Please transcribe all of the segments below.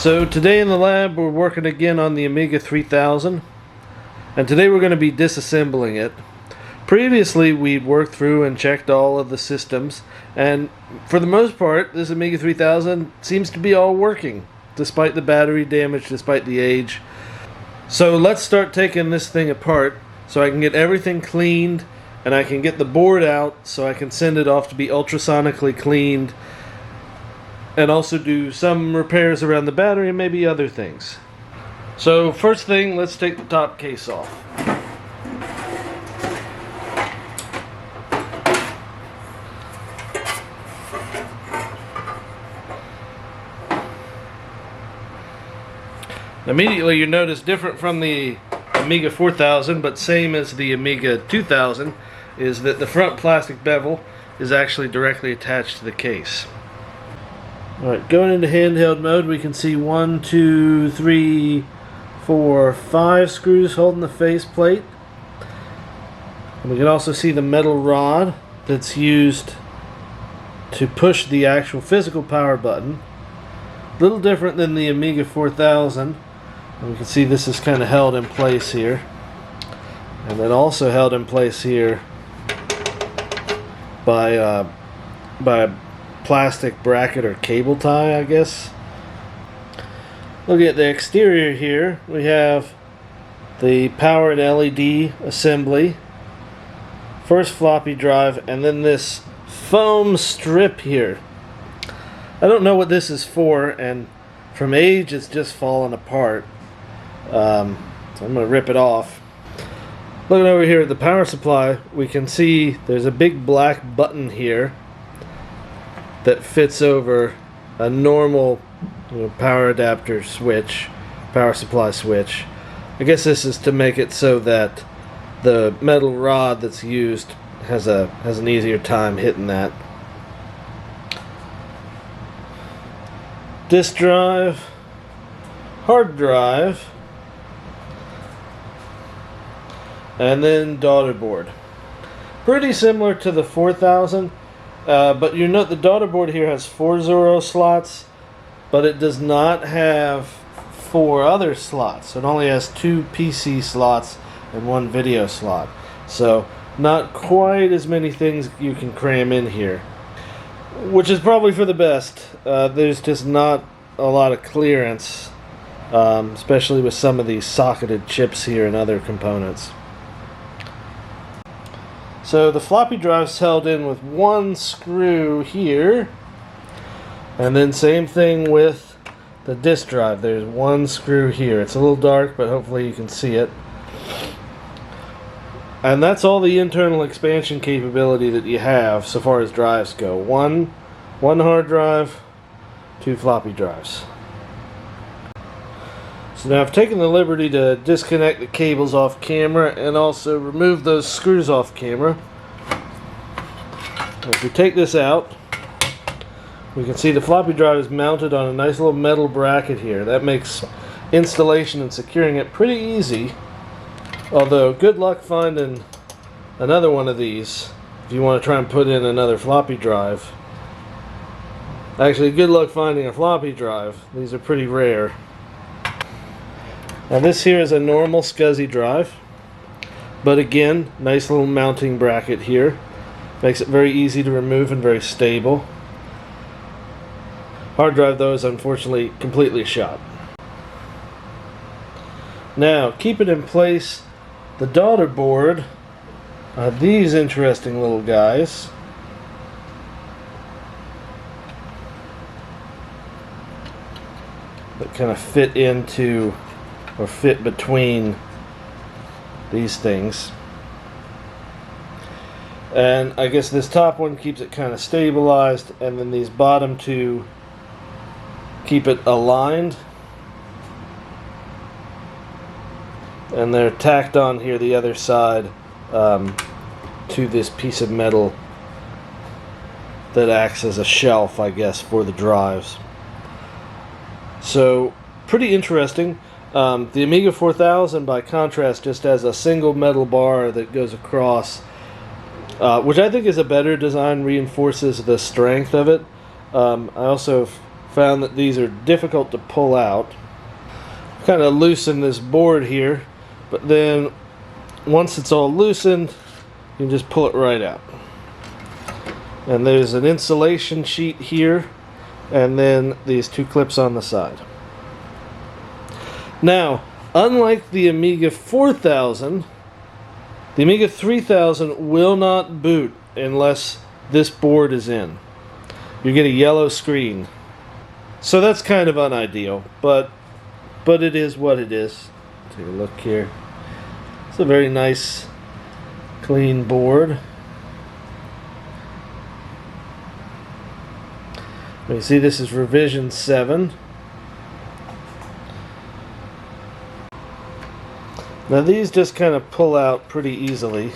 So today in the lab we're working again on the Amiga 3000, and today we're going to be disassembling it. Previously we'd worked through and checked all of the systems, and for the most part this Amiga 3000 seems to be all working despite the battery damage, despite the age. So let's start taking this thing apart so I can get everything cleaned and I can get the board out so I can send it off to be ultrasonically cleaned, and also do some repairs around the battery and maybe other things. So first thing, let's take the top case off. Immediately you notice, different from the Amiga 4000 but same as the Amiga 2000, is that the front plastic bevel is actually directly attached to the case. Alright, going into handheld mode, we can see 1, 2, 3, 4, 5 screws holding the faceplate. And we can also see the metal rod that's used to push the actual physical power button. A little different than the Amiga 4000. And we can see this is kind of held in place here. And then also held in place here by a plastic bracket or cable tie, I guess. Look at the exterior here. We have the power and LED assembly, first floppy drive, and then this foam strip here. I don't know what this is for, and from age it's just fallen apart. So I'm going to rip it off. Looking over here at the power supply, we can see there's a big black button here that fits over a normal power adapter switch, power supply switch. I guess this is to make it so that the metal rod that's used has an easier time hitting that. Disk drive, hard drive, and then daughter board. Pretty similar to the 4000. But you note the daughter board here has 4 Zorro slots, but it does not have 4 other slots. It only has 2 PC slots and 1 video slot. So not quite as many things you can cram in here, which is probably for the best. There's just not a lot of clearance, especially with some of these socketed chips here and other components. So the floppy drive's held in with 1 screw here, and then same thing with the disk drive. There's 1 screw here. It's a little dark, but hopefully you can see it. And that's all the internal expansion capability that you have so far as drives go. One hard drive, 2 floppy drives. So now I've taken the liberty to disconnect the cables off camera and also remove those screws off camera. If we take this out, we can see the floppy drive is mounted on a nice little metal bracket here. That makes installation and securing it pretty easy, although good luck finding another one of these if you want to try and put in another floppy drive. Actually, good luck finding a floppy drive. These are pretty rare. Now this here is a normal SCSI drive, but again, nice little mounting bracket here. Makes it very easy to remove and very stable. Hard drive though is unfortunately completely shot. Now, keep it in place, the daughter board are these interesting little guys. That kind of fit into or fit between these things. And I guess this top one keeps it kind of stabilized, and then these bottom 2 keep it aligned. And they're tacked on here the other side to this piece of metal that acts as a shelf, I guess, for the drives. So, pretty interesting. The Amiga 4000, by contrast, just has a single metal bar that goes across, which I think is a better design, reinforces the strength of it. I also found that these are difficult to pull out. Kind of loosen this board here, but then once it's all loosened, you can just pull it right out. And there's an insulation sheet here, and then these two clips on the side. Now, unlike the Amiga 4000, the Amiga 3000 will not boot unless this board is in. You get a yellow screen. So that's kind of unideal, but it is what it is. Take a look here. It's a very nice, clean board. You see, this is revision 7. Now these just kind of pull out pretty easily.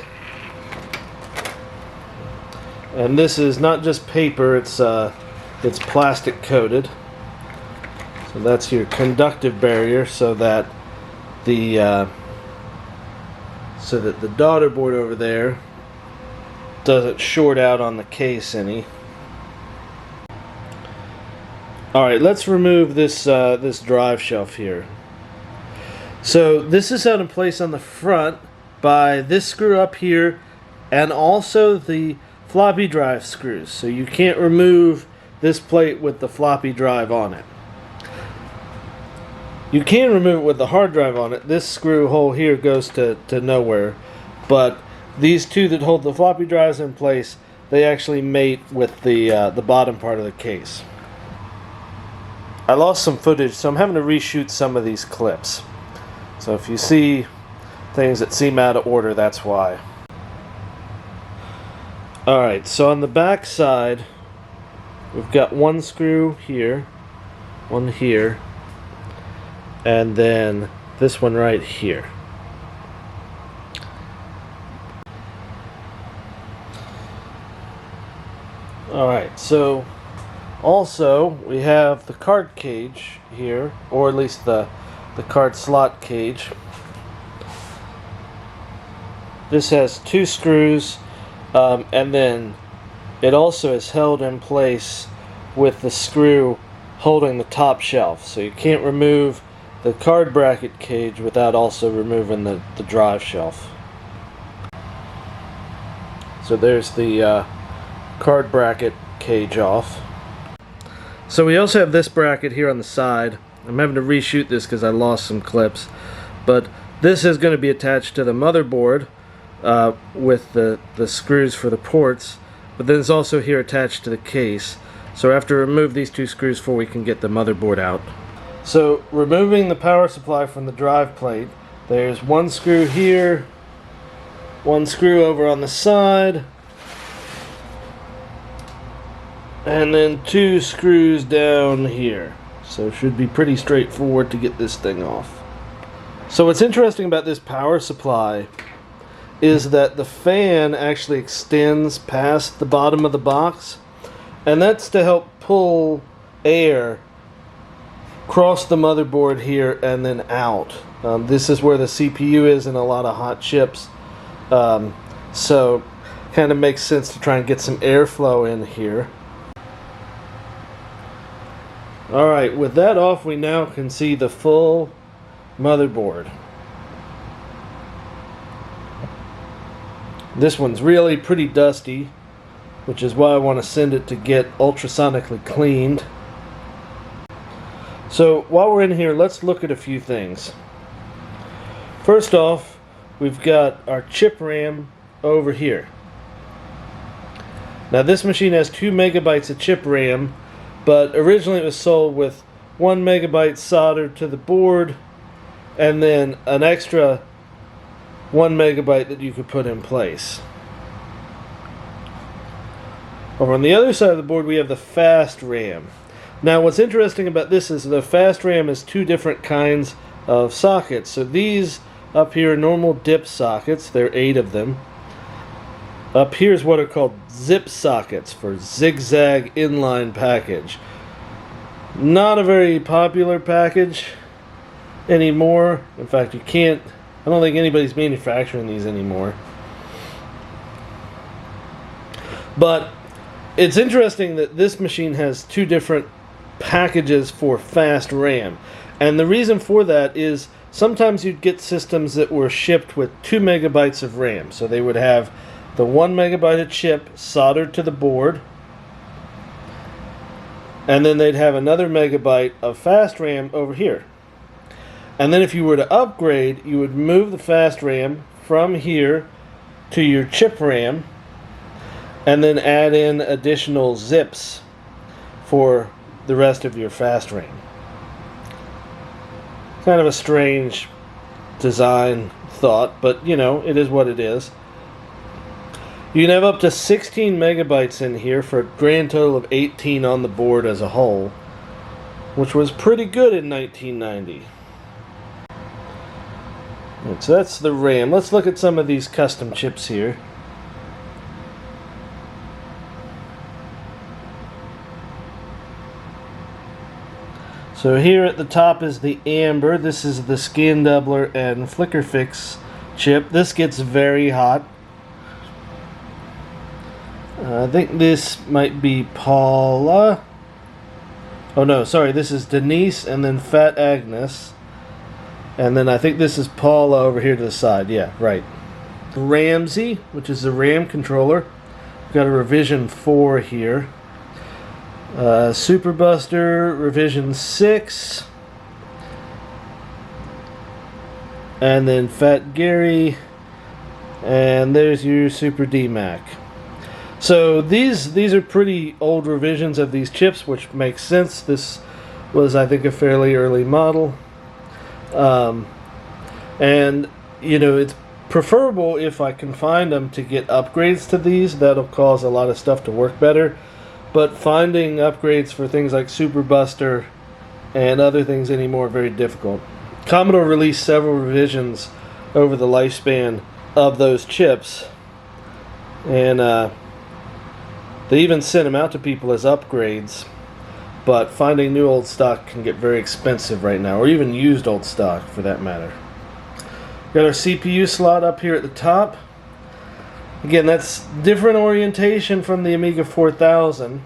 And this is not just paper, it's plastic coated. So that's your conductive barrier, so that the daughter board over there doesn't short out on the case any. Alright, let's remove this this drive shelf here. So this is held in place on the front by this screw up here and also the floppy drive screws. So you can't remove this plate with the floppy drive on it. You can remove it with the hard drive on it. This screw hole here goes to nowhere. But these two that hold the floppy drives in place, they actually mate with the bottom part of the case. I lost some footage, so I'm having to reshoot some of these clips. So if you see things that seem out of order, that's why. Alright, so on the back side, we've got one screw here, one here, and then this one right here. Alright, so also we have the card cage here, or at least the card slot cage. This has two screws, and then it also is held in place with the screw holding the top shelf. So you can't remove the card bracket cage without also removing the drive shelf. So there's the card bracket cage off. So we also have this bracket here on the side. I'm having to reshoot this because I lost some clips, but this is going to be attached to the motherboard with the screws for the ports, but then it's also here attached to the case. So I have to remove these two screws before we can get the motherboard out. So removing the power supply from the drive plate, there's one screw here, one screw over on the side, and then two screws down here. So it should be pretty straightforward to get this thing off. So what's interesting about this power supply is that the fan actually extends past the bottom of the box, and that's to help pull air across the motherboard here and then out. This is where the CPU is in a lot of hot chips, so kind of makes sense to try and get some airflow in here. Alright, with that off, we now can see the full motherboard. This one's really pretty dusty, which is why I want to send it to get ultrasonically cleaned. So while we're in here, let's look at a few things. First off, we've got our chip RAM over here. Now this machine has 2 megabytes of chip RAM, but originally it was sold with 1 megabyte soldered to the board and then an extra 1 megabyte that you could put in place. Over on the other side of the board we have the fast RAM. Now what's interesting about this is the fast RAM is 2 different kinds of sockets. So these up here are normal dip sockets, there are 8 of them. Up here is what are called zip sockets for zigzag inline package. Not a very popular package anymore. In fact, I don't think anybody's manufacturing these anymore. But it's interesting that this machine has 2 different packages for fast RAM. And the reason for that is sometimes you'd get systems that were shipped with 2 megabytes of RAM. So they would have the 1 megabyte of chip soldered to the board, and then they'd have another megabyte of fast RAM over here. And then if you were to upgrade, you would move the fast RAM from here to your chip RAM, and then add in additional zips for the rest of your fast RAM. Kind of a strange design thought, but you know, it is what it is. You can have up to 16 megabytes in here for a grand total of 18 on the board as a whole, which was pretty good in 1990. Right, so that's the RAM. Let's look at some of these custom chips here. So here at the top is the Amber. This is the skin doubler and flicker fix chip. This gets very hot. I think this might be Paula. Oh no, sorry, this is Denise and then Fat Agnes. And then I think this is Paula over here to the side. Yeah, right. Ramsey, which is the RAM controller. We've got a revision 4 here. Super Buster revision 6, and then Fat Gary, and there's your Super DMAC. So these are pretty old revisions of these chips, which makes sense. This was, I think, a fairly early model, and you know, it's preferable if I can find them to get upgrades to these. That'll cause a lot of stuff to work better. But finding upgrades for things like Super Buster and other things anymore are very difficult. Commodore released several revisions over the lifespan of those chips, and they even sent them out to people as upgrades. But finding new old stock can get very expensive right now, or even used old stock for that matter. Got our CPU slot up here at the top. Again, that's different orientation from the Amiga 4000.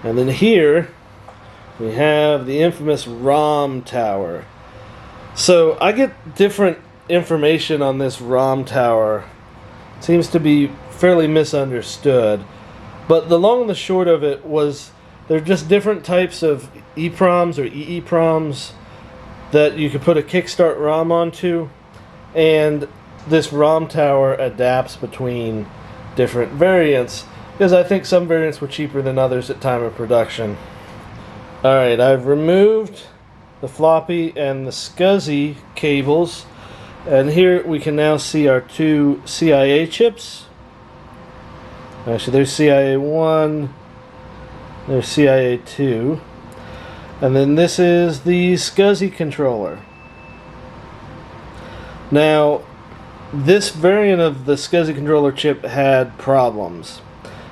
And then here we have the infamous ROM tower. So I get different information on this ROM tower. It seems to be fairly misunderstood. But the long and the short of it was they're just different types of EPROMs or EEPROMs that you could put a Kickstart ROM onto. And this ROM tower adapts between different variants, because I think some variants were cheaper than others at time of production. Alright, I've removed the floppy and the SCSI cables, and here we can now see our 2 CIA chips. Actually, there's CIA 1, there's CIA 2, and then this is the SCSI controller. Now, this variant of the SCSI controller chip had problems,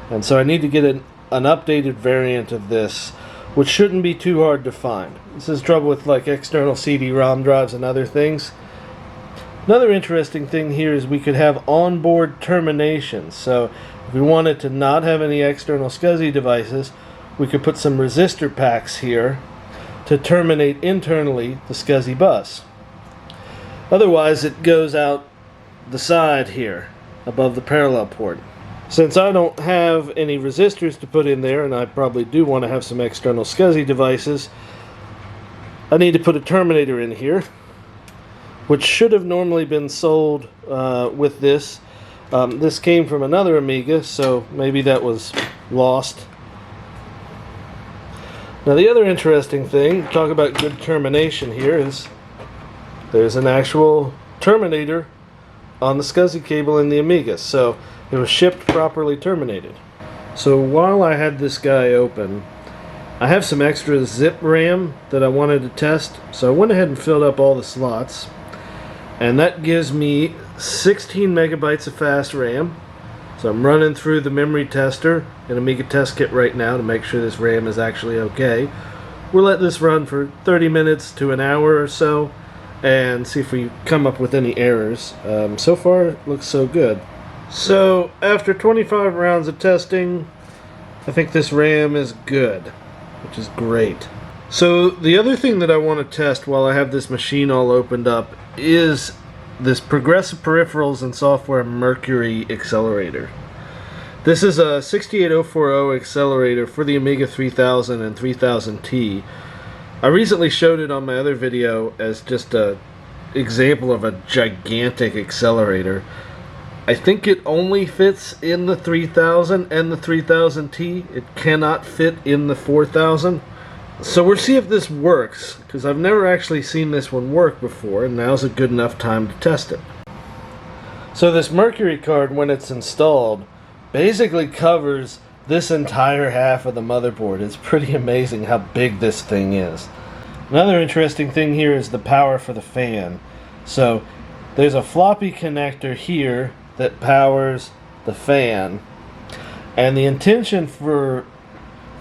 and so I need to get an updated variant of this, which shouldn't be too hard to find. This is trouble with like external CD-ROM drives and other things. Another interesting thing here is we could have onboard terminations. So if we wanted to not have any external SCSI devices, we could put some resistor packs here to terminate internally the SCSI bus. Otherwise, it goes out the side here, above the parallel port. Since I don't have any resistors to put in there, and I probably do want to have some external SCSI devices, I need to put a terminator in here, which should have normally been sold with this. This came from another Amiga, so maybe that was lost. Now the other interesting thing, talk about good termination here, is there's an actual terminator on the SCSI cable in the Amiga, so it was shipped properly terminated. So while I had this guy open, I have some extra zip RAM that I wanted to test, so I went ahead and filled up all the slots, and that gives me 16 megabytes of fast RAM. So I'm running through the memory tester in Amiga test kit right now to make sure this RAM is actually okay. We'll let this run for 30 minutes to an hour or so and see if we come up with any errors. So far, it looks so good. So after 25 rounds of testing I think this RAM is good, which is great. So the other thing that I want to test while I have this machine all opened up is this Progressive Peripherals and Software Mercury Accelerator. This is a 68040 accelerator for the Amiga 3000 and 3000T. I recently showed it on my other video as just an example of a gigantic accelerator. I think it only fits in the 3000 and the 3000T. It cannot fit in the 4000. So we'll see if this works, because I've never actually seen this one work before, and now's a good enough time to test it. So this Mercury card, when it's installed, basically covers this entire half of the motherboard. It's pretty amazing how big this thing is. Another interesting thing here is the power for the fan. So there's a floppy connector here that powers the fan, and the intention for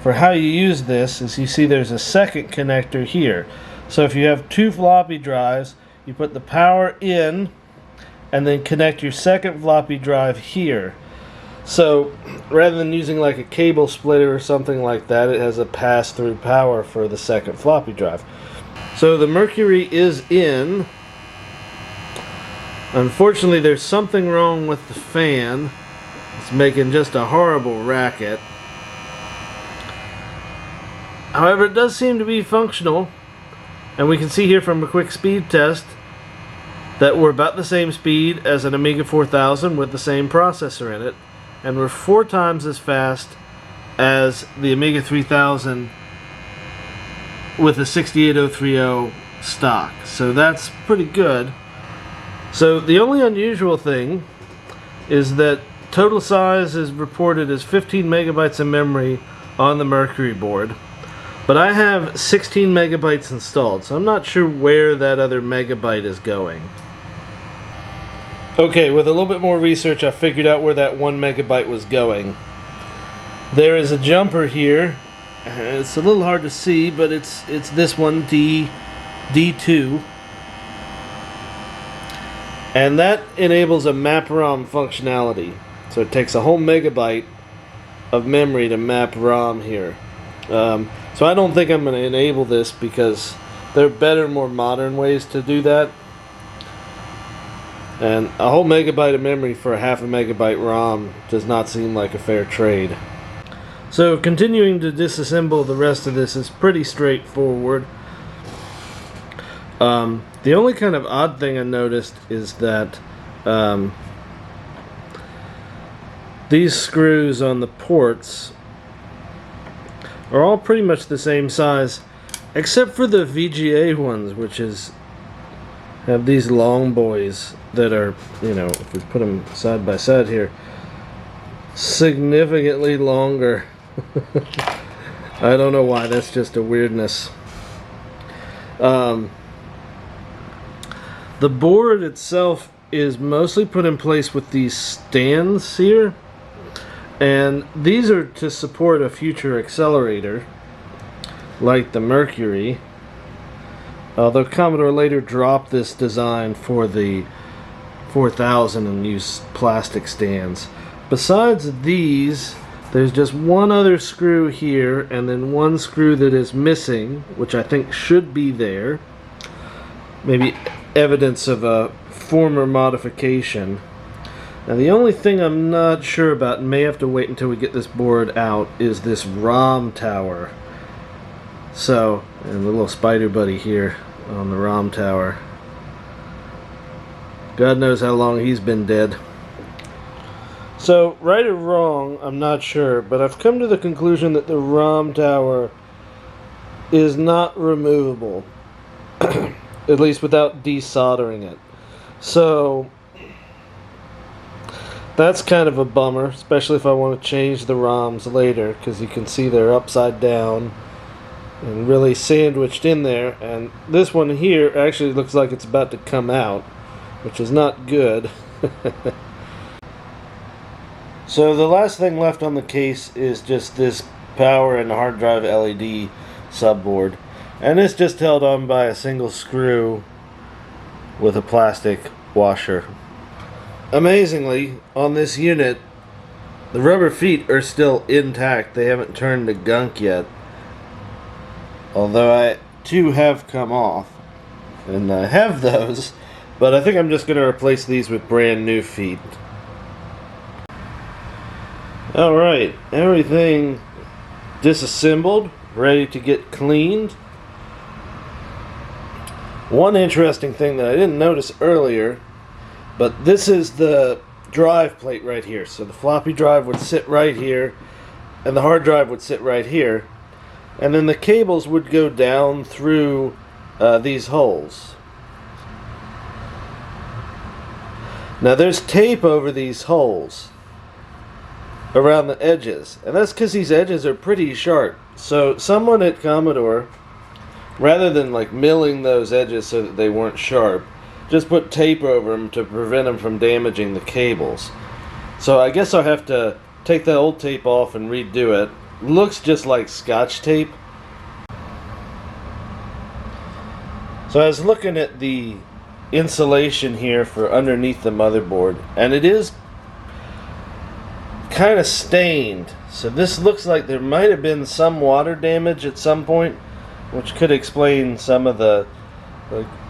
how you use this is, you see there's a second connector here. So if you have two floppy drives, you put the power in and then connect your second floppy drive here. So rather than using like a cable splitter or something like that, it has a pass-through power for the second floppy drive. So the Mercury is in. Unfortunately, there's something wrong with the fan. It's making just a horrible racket. However, it does seem to be functional, and we can see here from a quick speed test that we're about the same speed as an Amiga 4000 with the same processor in it, and we're 4 times as fast as the Amiga 3000 with a 68030 stock. So that's pretty good. So the only unusual thing is that total size is reported as 15 megabytes of memory on the Mercury board. But I have 16 megabytes installed, so I'm not sure where that other megabyte is going. Okay, with a little bit more research, I figured out where that 1 megabyte was going. There is a jumper here. It's a little hard to see, but it's this one, D2. And that enables a map ROM functionality. So it takes a whole megabyte of memory to map ROM here. So I don't think I'm going to enable this, because there are better, more modern ways to do that. And a whole megabyte of memory for a half a megabyte ROM does not seem like a fair trade. So continuing to disassemble the rest of this is pretty straightforward. The only kind of odd thing I noticed is that these screws on the ports are all pretty much the same size, except for the VGA ones, which have these long boys that are, you know, if we put them side by side here, significantly longer. I don't know why, that's just a weirdness. The board itself is mostly put in place with these stands here. And these are to support a future accelerator, like the Mercury. Although Commodore later dropped this design for the 4000 and used plastic stands. Besides these, there's just one other screw here, and then one screw that is missing, which I think should be there. Maybe evidence of a former modification. Now the only thing I'm not sure about, and may have to wait until we get this board out, is this ROM tower. So, and the little spider buddy here on the ROM tower. God knows how long he's been dead. So, right or wrong, I'm not sure, but I've come to the conclusion that the ROM tower is not removable. At least without desoldering it. So that's kind of a bummer, especially if I want to change the ROMs later, because you can see they're upside down and really sandwiched in there. And this one here actually looks like it's about to come out, which is not good. So the last thing left on the case is just this power and hard drive LED subboard. And it's just held on by a single screw with a plastic washer. Amazingly, on this unit, The rubber feet are still intact. They haven't turned to gunk yet. Although two have come off. And I have those. But I think I'm just going to replace these with brand new feet. Alright, everything disassembled, ready to get cleaned. One interesting thing that I didn't notice earlier, but this is the drive plate right here. So the floppy drive would sit right here, and the hard drive would sit right here. And then the cables would go down through these holes. Now there's tape over these holes around the edges, and that's because these edges are pretty sharp. So someone at Commodore, rather than like milling those edges so that they weren't sharp, just put tape over them to prevent them from damaging the cables. So I guess I'll have to take that old tape off and redo it. Looks just like Scotch tape. So I was looking at the insulation here for underneath the motherboard, and it is kind of stained. So this looks like there might have been some water damage at some point, which could explain some of the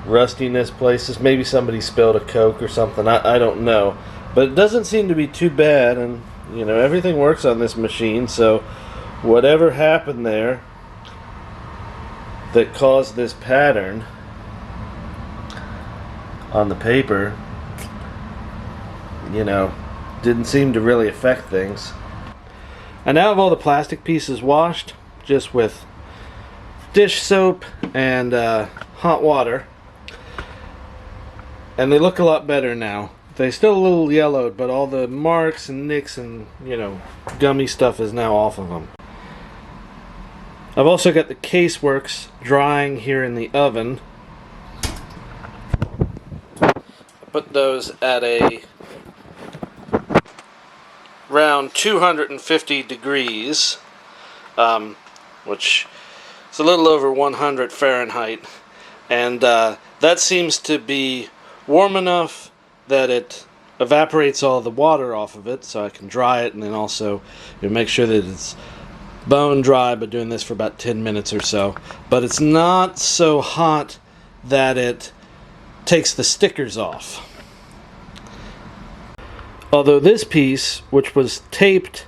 rustiness places. Maybe somebody spilled a Coke or something. I don't know. But it doesn't seem to be too bad, and you know, everything works on this machine, so whatever happened there that caused this pattern on the paper, you know, didn't seem to really affect things. I now have all the plastic pieces washed just with dish soap and hot water, and they look a lot better now. They still a little yellowed, but all the marks and nicks and, you know, gummy stuff is now off of them. I've also got the caseworks drying here in the oven. I put those at a around 250 degrees, which is a little over 100 Fahrenheit, and that seems to be warm enough that it evaporates all the water off of it, so I can dry it, and then also make sure that it's bone dry by doing this for about 10 minutes or so. But it's not so hot that it takes the stickers off. Although this piece, which was taped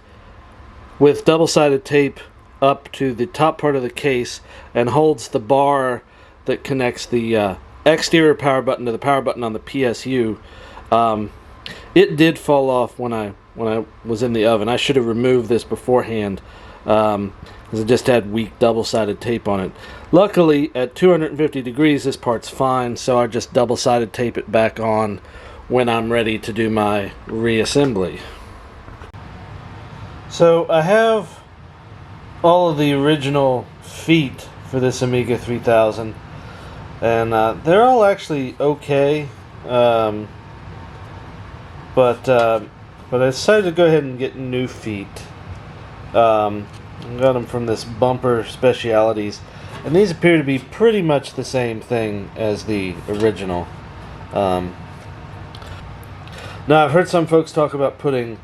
with double-sided tape up to the top part of the case and holds the bar that connects the exterior power button to the power button on the PSU, it did fall off when I was in the oven. I should have removed this beforehand, because it just had weak double-sided tape on it. Luckily, at 250 degrees, this part's fine, so I just double-sided tape it back on when I'm ready to do my reassembly. So I have all of the original feet for this Amiga 3000, and they're all actually okay, but I decided to go ahead and get new feet. I got them from this Bumper Specialities, and these appear to be pretty much the same thing as the original. Now, I've heard some folks talk about putting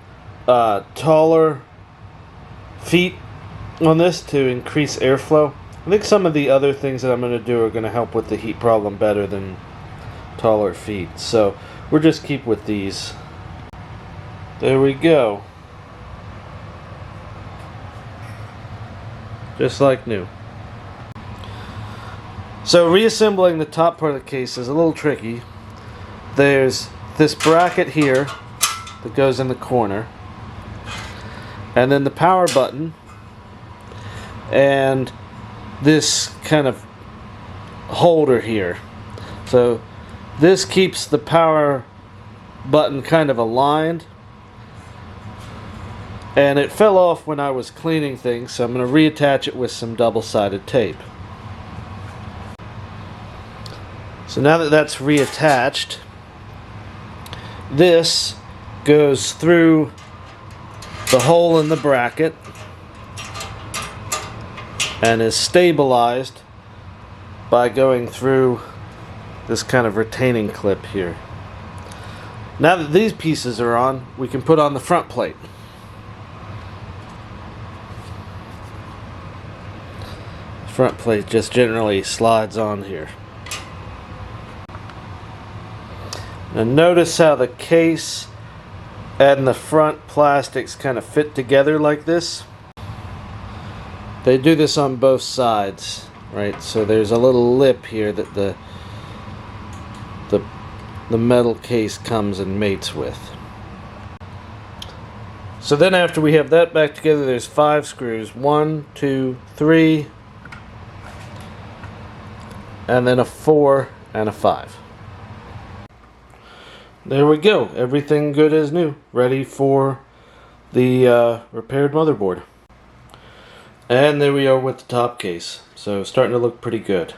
taller feet on this to increase airflow. I think some of the other things that I'm going to do are going to help with the heat problem better than taller feet. So we'll just keep with these. There we go. Just like new. So reassembling the top part of the case is a little tricky. There's this bracket here that goes in the corner, and then the power button, and this kind of holder here. So this keeps the power button kind of aligned, and it fell off when I was cleaning things, so I'm going to reattach it with some double-sided tape. So now that that's reattached, this goes through the hole in the bracket and is stabilized by going through this kind of retaining clip here. Now that these pieces are on, we can put on the front plate. front plate just generally slides on here. Now notice how the case and the front plastics kind of fit together like this. They do this on both sides, right? So there's a little lip here that the metal case comes and mates with. So then after we have that back together, there's 5 screws. 1, 2, 3, and then a 4 and a 5. There we go. Everything good as new. Ready for the repaired motherboard. And there we are with the top case. So starting to look pretty good.